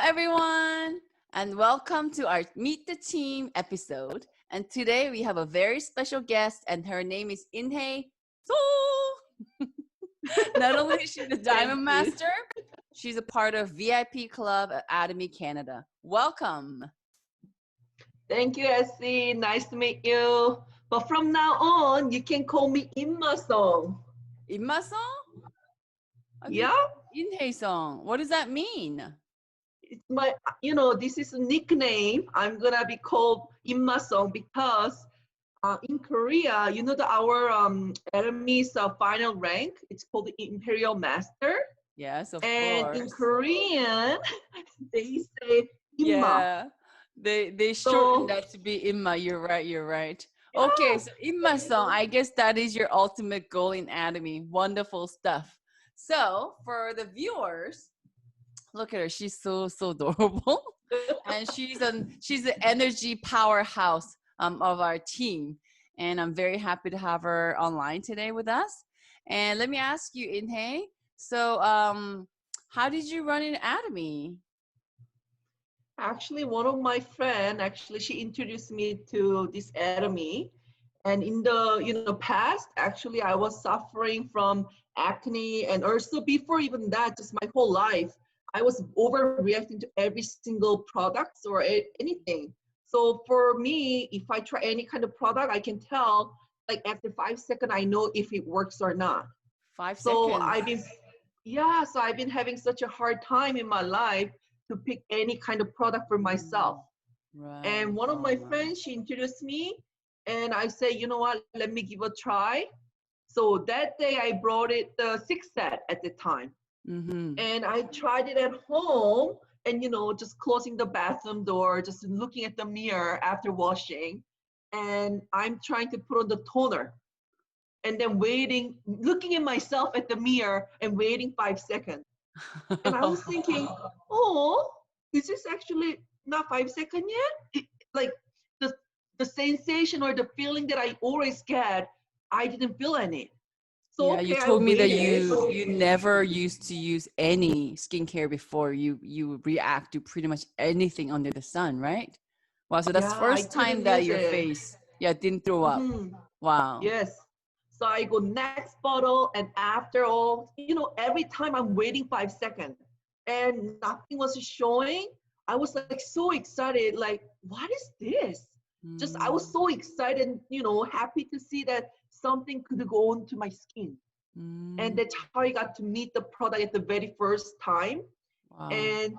everyone, and welcome to our Meet the Team episode. And today we have a very special guest, and her name is Inhye. So, not only is she the Thank Diamond you. Master, she's a part of VIP Club at Atomy Canada. Welcome. Thank you, Essie. Nice to meet you. But from now on, you can call me Imma song. Imma song? Yeah? Inhye song. What does that mean? It's my, this is a nickname. I'm gonna be called Imma song because in Korea, our enemy's final rank, it's called the Imperial Master. Yes, of And in course. Korean, they say Imma. Yeah. They shortened So, that to be Imma. You're right. You're right. Okay, yeah. so Imma song. I guess that is your ultimate goal in Atomy. Wonderful stuff. So for the viewers, look at her. She's so adorable, and she's the energy powerhouse of our team. And I'm very happy to have her online today with us. And let me ask you, Inhye. So how did you run in Atomy? Actually, one of my friend, actually, she introduced me to this Atomy. And in the past, actually, I was suffering from acne, and also before even that, just my whole life, I was overreacting to every single product or anything. So for me, if I try any kind of product, I can tell like after 5 seconds, I know if it works or not. Five So seconds. I've been having such a hard time in my life to pick any kind of product for myself. Right. And one of my friends, she introduced me, and I say, you know what, let me give a try. So that day I brought it the six set at the time. Mm-hmm. And I tried it at home and, just closing the bathroom door, just looking at the mirror after washing. And I'm trying to put on the toner and then waiting, looking at myself at the mirror and waiting 5 seconds. And I was thinking, oh, is this actually not 5 seconds yet? Like the the sensation or the feeling that I always get, I didn't feel any. So Yeah, you okay, I told me that waited. you never used to use any skincare before. You react to pretty much anything under the sun, right? Wow, so that's Yeah, I first time couldn't that use your it. face, yeah, didn't throw up. Hmm. Wow. Yes. So I go next bottle, and after all, every time I'm waiting 5 seconds, and nothing was showing. I was like so excited, like, what is this? Just I was Mm, so excited, happy to see that something could go onto my skin. And mm, that's how I got to meet the product at the very first time. wow. And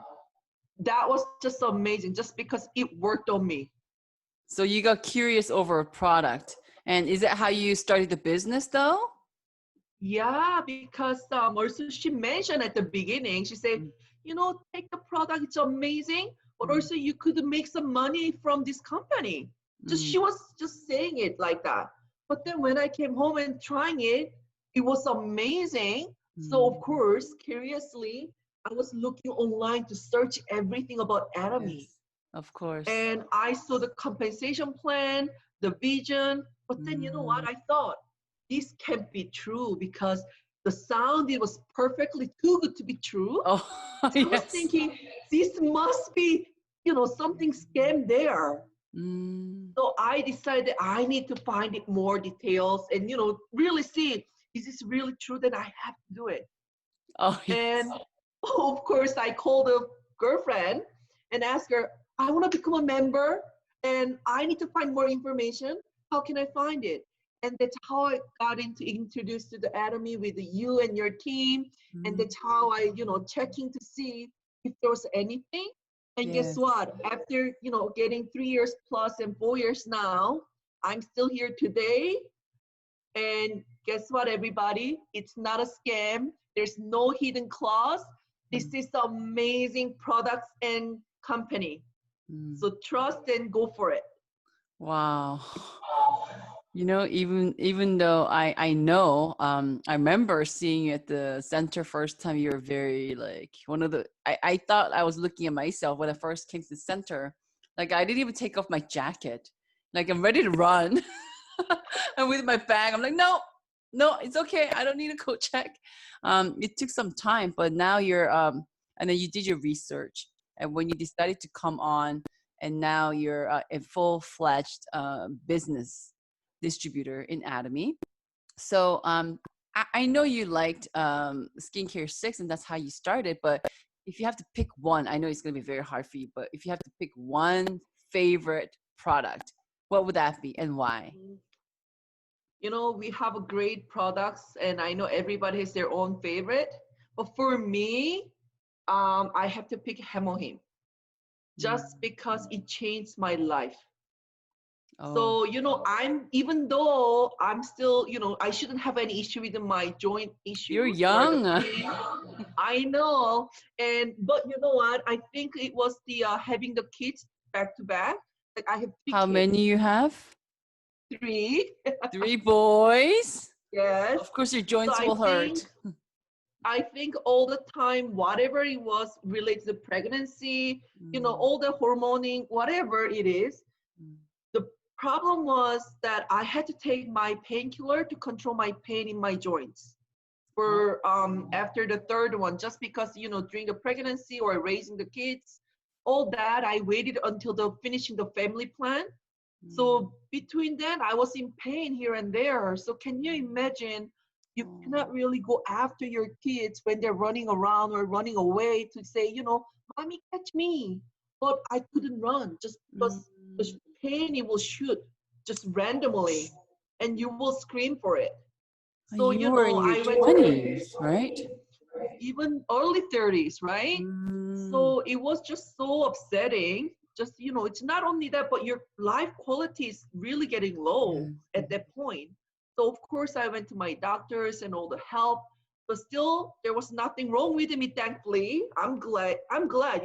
that was just amazing, just because it worked on me. So you got curious over a product. And is that how you started the business though? Yeah, because also she mentioned at the beginning, she said, Mm, take the product, it's amazing, but mm, also you could make some money from this company. Just mm, she was just saying it like that. But then when I came home and trying it was amazing. So of mm. course, curiously, I was looking online to search everything about Atomy. Yes, of course. And I saw the compensation plan, the vision. But then you know what? Mm. I thought this can't be true because the sound it was perfectly too good to be true. Oh, So I was yes. thinking this must be, something scam there. Mm. So I decided I need to find it more details and really see is this really true that I have to do it. Oh, yes. And of course, I called a girlfriend and asked her, I want to become a member and I need to find more information. How can I find it? And that's how I got into introduced to the Atomy with you and your team. And Mm. that's how I, checking to see if there was anything. And guess Yes. what? After, getting 3 years plus and 4 years now, I'm still here today. And guess what, everybody? It's not a scam. There's no hidden clause. This Mm. is amazing products and company. Mm. So trust and go for it. Wow. Even though I know, I remember seeing you at the center first time. You were very like one of the. I thought I was looking at myself when I first came to the center. Like I didn't even take off my jacket. Like I'm ready to run, and with my bag, I'm like, no, no, it's okay. I don't need a coat check. It took some time, but now you're and then you did your research, and when you decided to come on, and now you're a full-fledged business distributor in Atomy. So I know you liked skincare sticks, and that's how you started. But if you have to pick one, I know it's going to be very hard for you, but if you have to pick one favorite product, what would that be and why? You know, we have a great products, and I know everybody has their own favorite. But for me, I have to pick Hemohim just because it changed my life. Oh, So, you know, even though I'm still, you know, I shouldn't have any issue with my joint you're issues or the young. pain. I know. But you know what? I think it was the having the kids back to back. Like I have three How kids. many you have? Three. 3 boys. Yes. Of course, your So joints will hurt. I think all the time, whatever it was related to pregnancy, you know, all the hormoning, whatever it is, the problem was that I had to take my painkiller to control my pain in my joints for after the third one, just because, you know, during the pregnancy or raising the kids, all that I waited until the finishing the family plan. So between then, I was in pain here and there. So can you imagine? You cannot really go after your kids when they're running around or running away to say, you know, mommy, catch me. But I couldn't run just because the pain it will shoot just randomly and you will scream for it. So, You you were know, in your I went 20s, right? even early 30s, right? So it was just so upsetting. Just, you know, it's not only that, but your life quality is really getting low at that point. So of course I went to my doctors and all the help, but still there was nothing wrong with me, thankfully. I'm glad,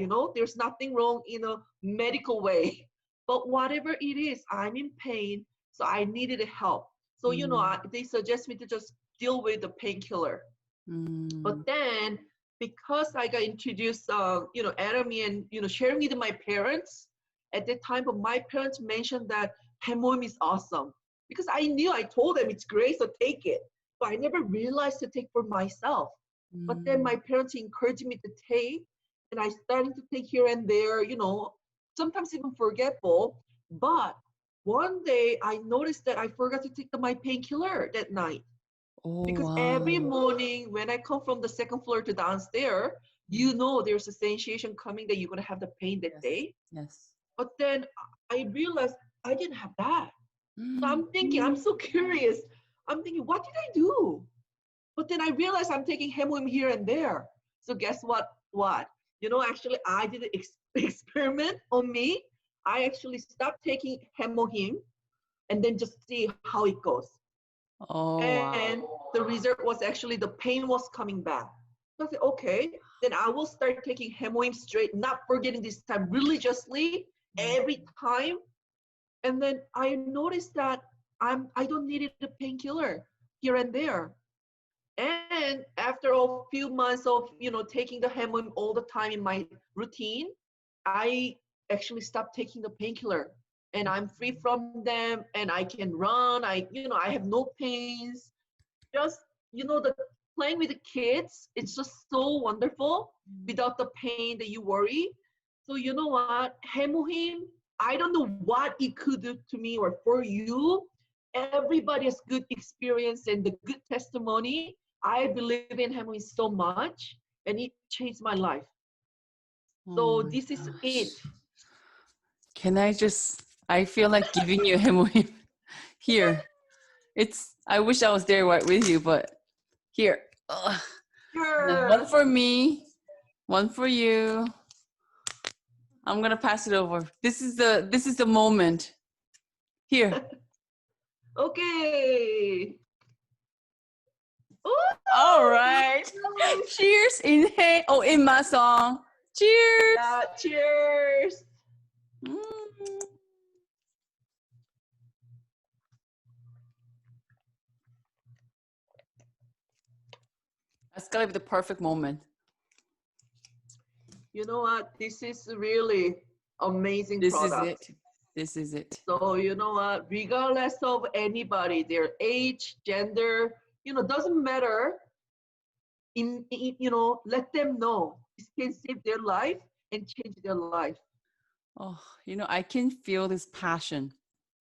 you know, there's nothing wrong in a medical way. But whatever it is, I'm in pain, so I needed help. So, you know, they suggest me to just deal with the painkiller. But then, because I got introduced, you know, Atomy and, you know, sharing with my parents at that time, but my parents mentioned that Hemoim is awesome. Because I knew, I told them it's great, so take it. But I never realized to take for myself. But then my parents encouraged me to take, and I started to take here and there, you know, sometimes even forgetful. But one day I noticed that I forgot to take my painkiller that night. Oh, Because every wow. morning when I come from the second floor to downstairs, you know there's a sensation coming that you're gonna have the pain that day. Yes. But then I realized I didn't have that. So I'm thinking, I'm so curious. I'm thinking, what did I do? But then I realized I'm taking Hemoim here and there. So guess what? What? You know, actually, I did an experiment on me. I actually stopped taking Hemoim and then just see how it goes. Oh, And wow. the result was actually the pain was coming back. So I said, okay, then I will start taking Hemoim straight, not forgetting this time religiously every time. And then I noticed that I don't need a painkiller here and there. And after a few months of, you know, taking the Hemoim all the time in my routine, I actually stopped taking the painkiller and I'm free from them and I can run. You know, I have no pains. Just, you know, the playing with the kids, it's just so wonderful without the pain that you worry. So you know what, Hemohim, I don't know what it could do to me or for you. Everybody has good experience and the good testimony. I believe in Hemohim so much and it changed my life. Oh So my this is it. gosh. Can I just, I feel like giving you a hemorrhoid here. I wish I was there with you, but here. Ugh. Sure. One for me, one for you. I'm gonna pass it over. This is the moment. Here. Okay. Ooh, All right. nice. Cheers. Inhye. Oh, in my song. Cheers. Yeah, cheers. Mm. That's gotta be the perfect moment. You know what? This is really amazing This is it. product. This is it. So you know what? Regardless of anybody, their age, gender, you know, doesn't matter. You know, let them know this can save their life and change their life. Oh, I can feel this passion.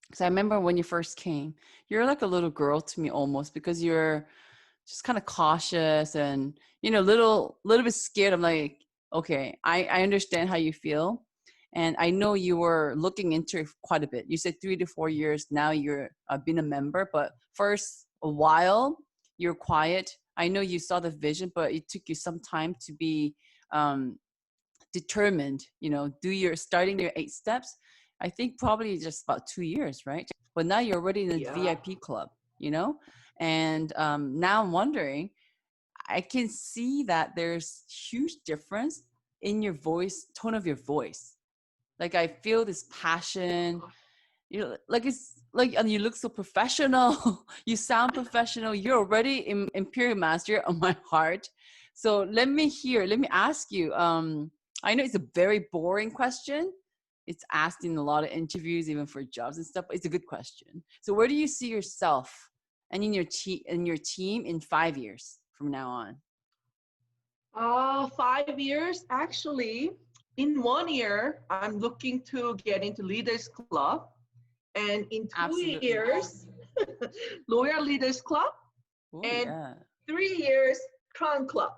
Because I remember when you first came, you're like a little girl to me almost, because you're just kind of cautious and, little bit scared. I'm like, okay, I understand how you feel. And I know you were looking into it quite a bit. You said 3 to 4 years. Now you're been a member, but first a while you're quiet. I know you saw the vision, but it took you some time to be um, determined, do your starting your 8 steps. I think probably just about 2 years, right? But now you're already in the Yeah. VIP club, and now I'm wondering, I can see that there's huge difference in your voice, tone of your voice. Like I feel this passion, like it's like, and you look so professional. You sound professional. You're already in Imperial Master on my heart. So let me ask you. I know it's a very boring question. It's asked in a lot of interviews, even for jobs and stuff. But it's a good question. So where do you see yourself and in your team in 5 years from now on? 5 years, actually. In 1 year, I'm looking to get into Leaders Club. And in two Absolutely. years, Loyal Leaders Club. Oh And yeah. 3 years, Crown Club.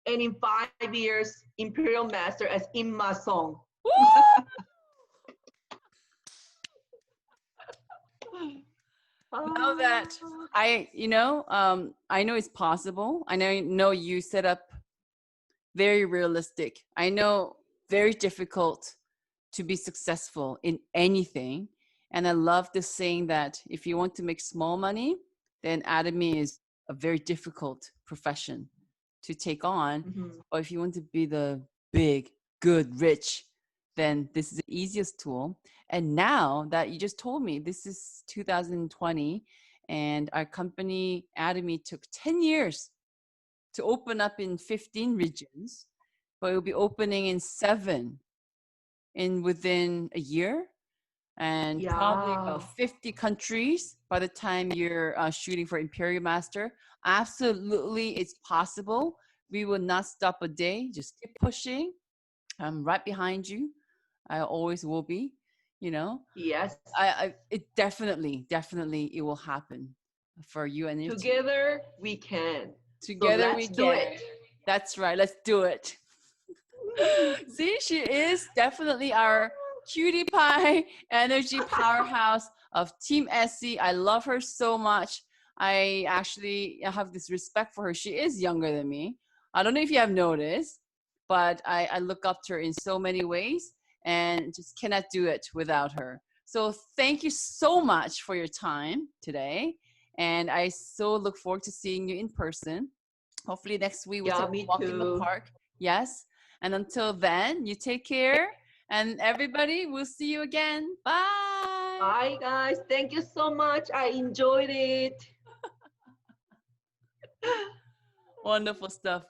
And in 5 years, Imperial Master as Imma song. Woo! Now that I know it's possible. I know you set up very realistic. I know very difficult to be successful in anything. And I love the saying that if you want to make small money, then Atomy is a very difficult profession to take on. Mhm. Or if you want to be the big, good, rich, then this is the easiest tool. And now that you just told me, this is 2020, and our company Atomy took 10 years to open up in 15 regions, but it will be opening in 7 in within a year, and probably about Yeah. 50 countries by the time you're shooting for Imperial Master. Absolutely, it's possible. We will not stop a day. Just keep pushing. I'm right behind you. I always will be. You know, Yes. it definitely, it will happen for you and your team. Together we can. So Together we let's do can. it. That's right. Let's do it. See, she is definitely our cutie pie energy powerhouse of Team Essie. I love her so much. I actually have this respect for her. She is younger than me. I don't know if you have noticed, but I look up to her in so many ways and just cannot do it without her. So thank you so much for your time today. And I so look forward to seeing you in person. Hopefully next week we'll Yeah, take a me walk in the too. park. Yes. And until then, you take care. And everybody, we'll see you again. Bye. Bye, guys. Thank you so much. I enjoyed it. Wonderful stuff.